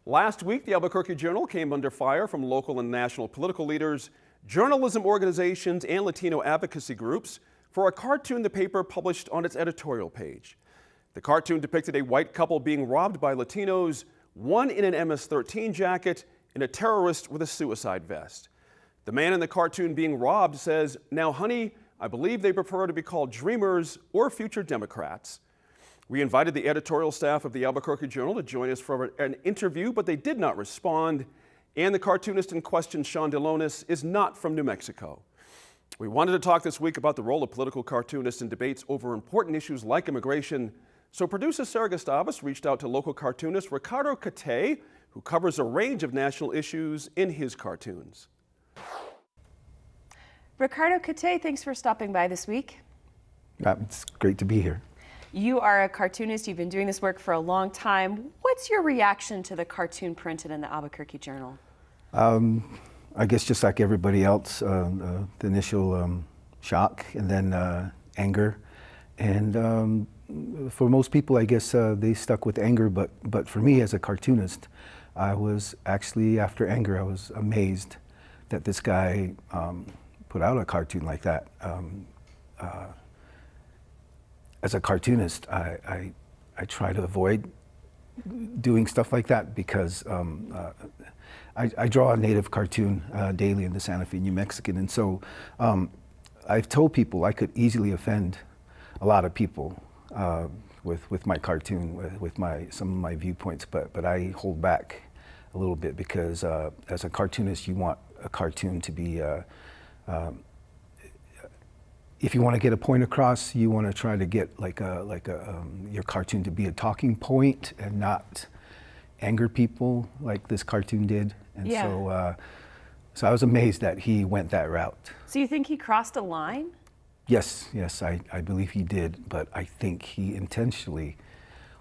Last week, the Albuquerque Journal came under fire from local and national political leaders, journalism organizations, and Latino advocacy groups for a cartoon the paper published on its editorial page. The cartoon depicted a white couple being robbed by Latinos, one in an MS-13 jacket and a terrorist with a suicide vest. The man in the cartoon being robbed says, "Now, honey, I believe they prefer to be called dreamers or future Democrats." We invited the editorial staff of the Albuquerque Journal to join us for an interview, but they did not respond. And the cartoonist in question, Sean Delonis, is not from New Mexico. We wanted to talk this week about the role of political cartoonists in debates over important issues like immigration. So producer Sarah Gustavus reached out to local cartoonist Ricardo Catay, who covers a range of national issues in his cartoons. Ricardo Catay, thanks for stopping by this week. It's great to be here. You are a cartoonist. You've been doing this work for a long time. What's your reaction to the cartoon printed in the Albuquerque Journal? I guess just like everybody else, the initial shock and then anger. And for most people, I guess they stuck with anger. But for me as a cartoonist, I was actually, after anger, I was amazed that this guy put out a cartoon like that. As a cartoonist, I try to avoid doing stuff like that because I draw a native cartoon daily in the Santa Fe New Mexican, and so I've told people I could easily offend a lot of people with my cartoon, with some of my viewpoints, but I hold back a little bit because as a cartoonist, you want a cartoon to be if you want to get a point across, you want to try to get your cartoon to be a talking point and not anger people like this cartoon did. And yeah. So I was amazed that he went that route. So you think he crossed a line? Yes, I believe he did, but I think he intentionally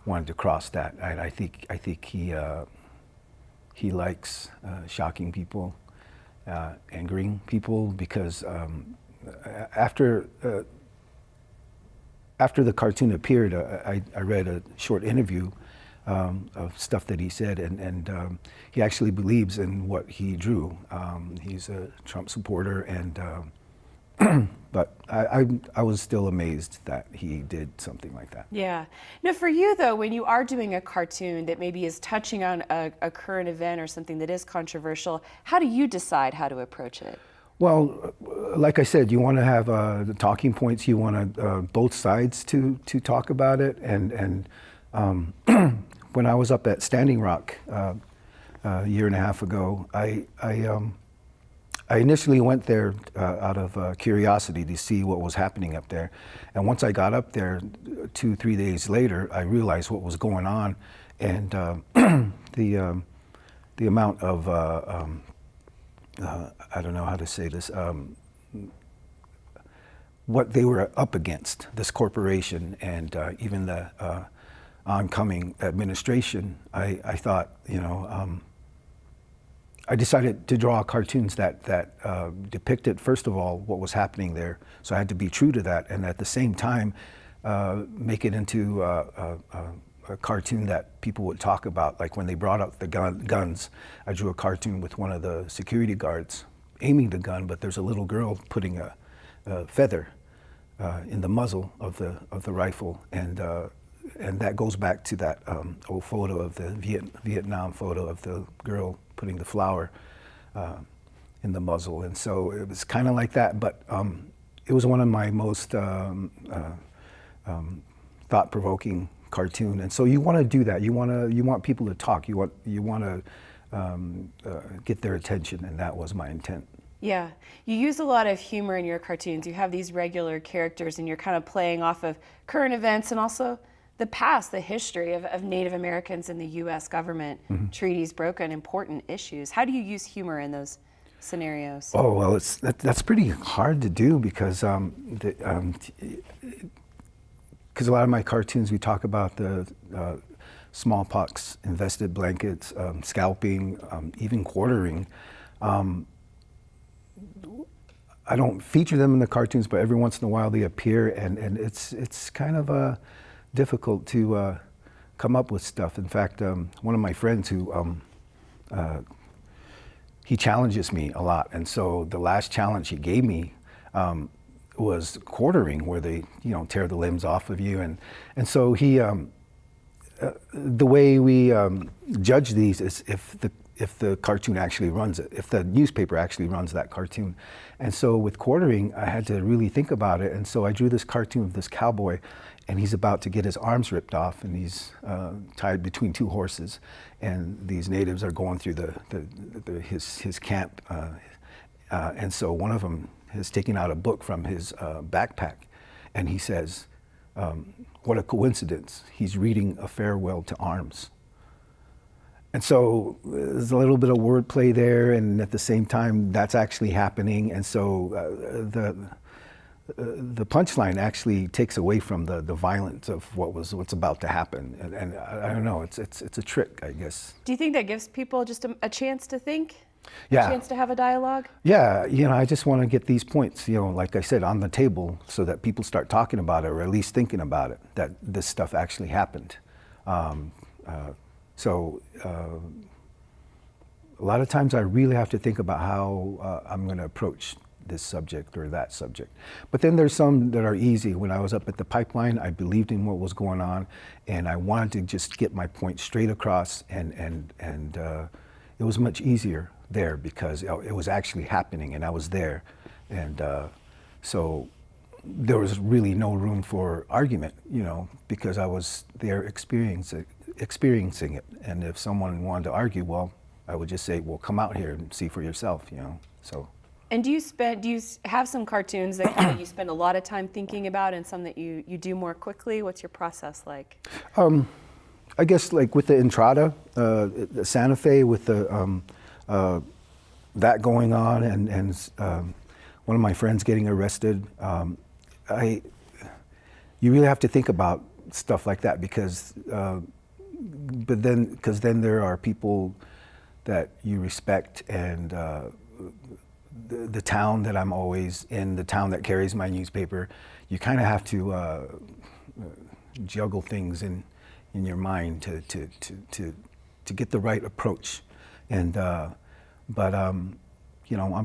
wanted to cross that. I think he likes shocking people, angering people, because after the cartoon appeared, I read a short interview of stuff that he said, and he actually believes in what he drew. He's a Trump supporter, and but I was still amazed that he did something like that. Yeah. Now, for you though, when you are doing a cartoon that maybe is touching on a current event or something that is controversial, how do you decide how to approach it? Well, like I said, you want to have the talking points. You want both sides to talk about it. And when I was up at Standing Rock a year and a half ago, I initially went there out of curiosity to see what was happening up there. And once I got up there, 2-3 days later, I realized what was going on, and the amount of I don't know how to say this, what they were up against, this corporation, and even the oncoming administration. I thought, I decided to draw cartoons that depicted, first of all, what was happening there. So I had to be true to that, and at the same time, make it into a cartoon that people would talk about. Like when they brought out the guns, I drew a cartoon with one of the security guards aiming the gun, but there's a little girl putting a feather in the muzzle of the rifle, and that goes back to that old photo of the Vietnam photo of the girl putting the flower in the muzzle. And so it was kind of like that, but it was one of my most thought-provoking cartoon. And so you want to do that. You want people to talk. You want to get their attention, and that was my intent. Yeah, you use a lot of humor in your cartoons. You have these regular characters, and you're kind of playing off of current events and also the past, the history of Native Americans and the U.S. government, treaties broken, important issues. How do you use humor in those scenarios? Oh, well, that's pretty hard to do because a lot of my cartoons, we talk about the smallpox, invested blankets, scalping, even quartering. I don't feature them in the cartoons, but every once in a while they appear, and it's kind of difficult to come up with stuff. In fact, one of my friends who he challenges me a lot. And so the last challenge he gave me was quartering, where they, tear the limbs off of you. And so he, the way we judge these is if the cartoon actually runs it, if the newspaper actually runs that cartoon. And so with quartering, I had to really think about it. And so I drew this cartoon of this cowboy, and he's about to get his arms ripped off, and he's tied between two horses. And these natives are going through his camp. And so one of them is taking out a book from his backpack, and he says, what a coincidence, he's reading A Farewell to Arms. And so there's a little bit of wordplay there, and at the same time, that's actually happening. And so the punchline actually takes away from the violence of what's about to happen. And I don't know, it's a trick, I guess. Do you think that gives people just a chance to think? Yeah. A chance to have a dialogue? Yeah, I just want to get these points, like I said, on the table so that people start talking about it, or at least thinking about it, that this stuff actually happened. So a lot of times I really have to think about how I'm going to approach this subject or that subject. But then there's some that are easy. When I was up at the pipeline, I believed in what was going on, and I wanted to just get my point straight across, and it was much easier there because it was actually happening and I was there. And so there was really no room for argument, because I was there experiencing it. And if someone wanted to argue, well, I would just say, well, come out here and see for yourself, so. And do you have some cartoons that kind of you spend a lot of time thinking about, and some that you do more quickly? What's your process like? I guess like with the Entrada, the Santa Fe, with the that going on, and one of my friends getting arrested, you really have to think about stuff like that because then there are people that you respect, and the town that I'm always in, the town that carries my newspaper, you kind of have to juggle things in your mind to get the right approach. And but I'm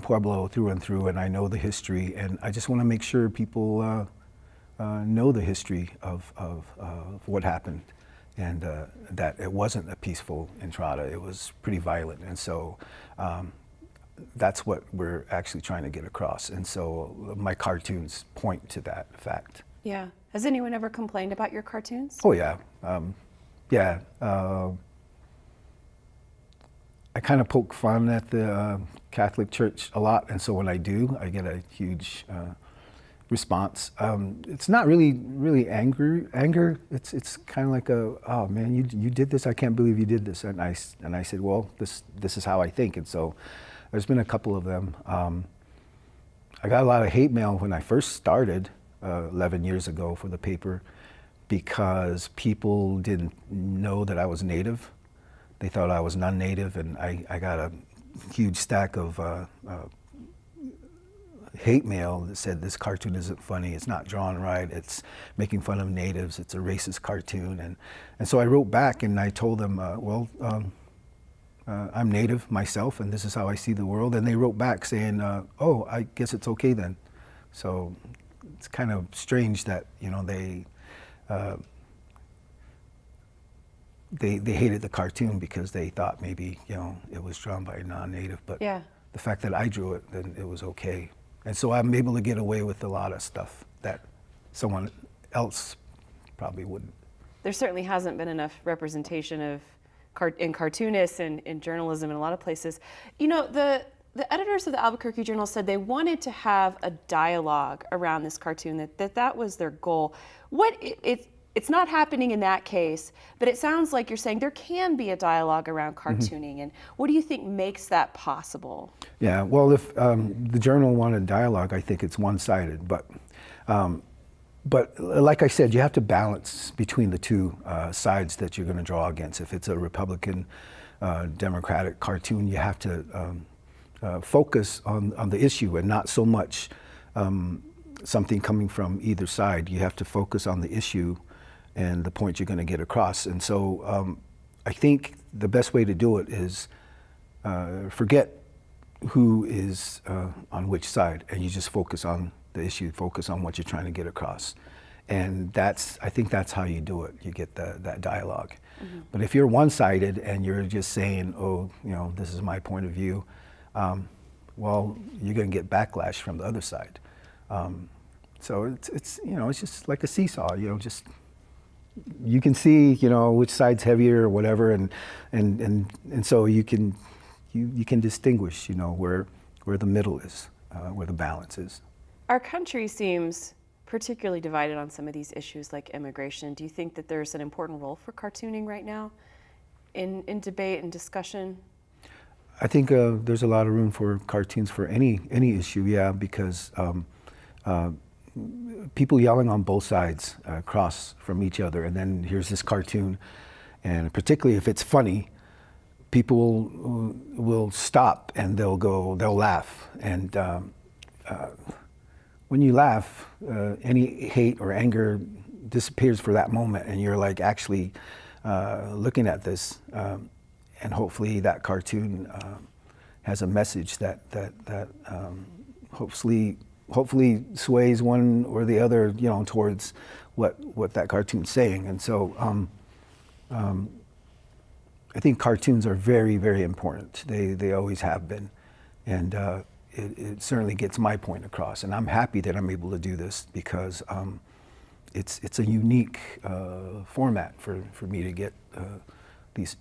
Pueblo through and through, and I know the history, and I just want to make sure people know the history of what happened, and that it wasn't a peaceful Entrada. It was pretty violent, and so that's what we're actually trying to get across. And so my cartoons point to that fact. Yeah. Has anyone ever complained about your cartoons? Oh yeah, yeah. I kind of poke fun at the Catholic Church a lot, and so when I do, I get a huge response. It's not really anger. It's kind of like oh man, you did this. I can't believe you did this. And I said, well, this is how I think. And so there's been a couple of them. I got a lot of hate mail when I first started 11 years ago for the paper, because people didn't know that I was Native. They thought I was non-Native, and I got a huge stack of hate mail that said this cartoon isn't funny, it's not drawn right, it's making fun of Natives, it's a racist cartoon. And so I wrote back and I told them, I'm Native myself, and this is how I see the world. And they wrote back saying, oh, I guess it's okay then. So it's kind of strange that, they hated the cartoon because they thought maybe, it was drawn by a non-Native. But Yeah. the fact that I drew it, then it was okay. And so I'm able to get away with a lot of stuff that someone else probably wouldn't. There certainly hasn't been enough representation of in cartoonists and in journalism in a lot of places. The editors of the Albuquerque Journal said they wanted to have a dialogue around this cartoon, that was their goal. It's not happening in that case, but it sounds like you're saying there can be a dialogue around cartooning. And what do you think makes that possible? Yeah, well, if the Journal wanted dialogue, I think it's one-sided. But like I said, you have to balance between the two sides that you're going to draw against. If it's a Republican, Democratic cartoon, you have to focus on the issue and not so much something coming from either side. You have to focus on the issue and the point you're going to get across. And so I think the best way to do it is forget who is on which side, and you just focus on the issue, focus on what you're trying to get across. And I think that's how you do it. You get that dialogue. Mm-hmm. But if you're one-sided and you're just saying, oh, this is my point of view, well, you're going to get backlash from the other side. So it's just like a seesaw. Just you can see which side's heavier or whatever, and so you can distinguish where the middle is, where the balance is. Our country seems particularly divided on some of these issues like immigration. Do you think that there's an important role for cartooning right now in debate and discussion? I think there's a lot of room for cartoons for any issue, yeah, because people yelling on both sides across from each other, and then here's this cartoon, and particularly if it's funny, people will stop and they'll laugh, and when you laugh, any hate or anger disappears for that moment, and you're like actually looking at this, and hopefully that cartoon has a message that hopefully sways one or the other, towards what that cartoon's saying. And so I think cartoons are very, very important. They always have been, and it certainly gets my point across. And I'm happy that I'm able to do this because it's a unique format for me to get these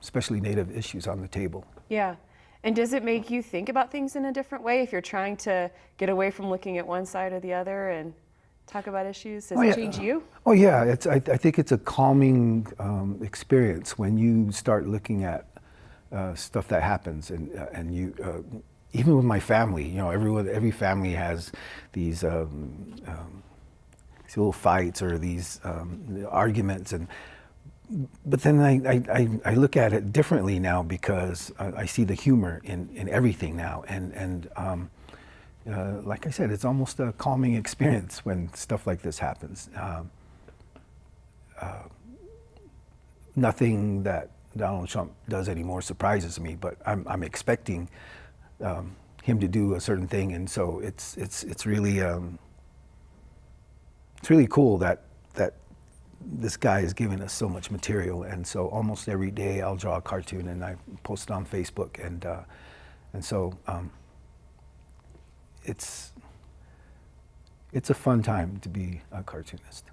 especially Native issues on the table. Yeah. And does it make you think about things in a different way if you're trying to get away from looking at one side or the other and talk about issues? Does it change you? Oh yeah, I think it's a calming experience when you start looking at stuff that happens, and you even with my family, every family has these little fights or these arguments, but then I look at it differently now because I see the humor in everything now, and like I said, it's almost a calming experience when stuff like this happens. Nothing that Donald Trump does anymore surprises me, but I'm expecting him to do a certain thing, and so it's really cool that this guy is giving us so much material. And so almost every day I'll draw a cartoon and I post it on Facebook, and so it's a fun time to be a cartoonist.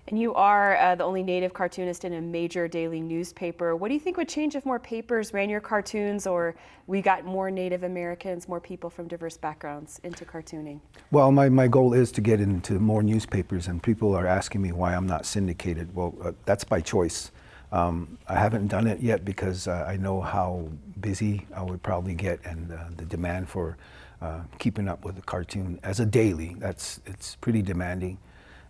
And you are the only Native cartoonist in a major daily newspaper. What do you think would change if more papers ran your cartoons, or we got more Native Americans, more people from diverse backgrounds into cartooning? Well, my goal is to get into more newspapers, and people are asking me why I'm not syndicated. Well, that's by choice. I haven't done it yet because I know how busy I would probably get, and the demand for keeping up with the cartoon as a daily, it's pretty demanding.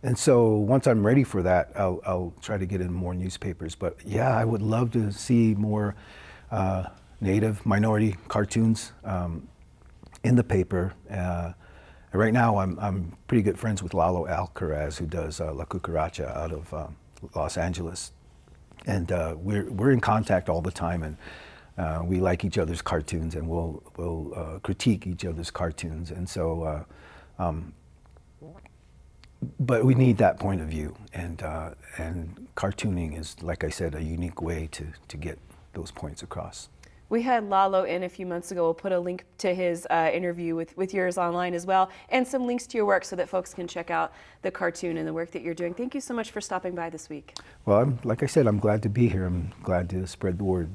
And so once I'm ready for that, I'll try to get in more newspapers. But yeah, I would love to see more Native minority cartoons in the paper. Right now, I'm pretty good friends with Lalo Alcaraz, who does La Cucaracha out of Los Angeles, and we're in contact all the time, and we like each other's cartoons, and we'll critique each other's cartoons, and so. But we need that point of view, and cartooning is, like I said, a unique way to get those points across. We had Lalo in a few months ago. We'll put a link to his interview with yours online as well, and some links to your work so that folks can check out the cartoon and the work that you're doing. Thank you so much for stopping by this week. Well, like I said, I'm glad to be here. I'm glad to spread the word.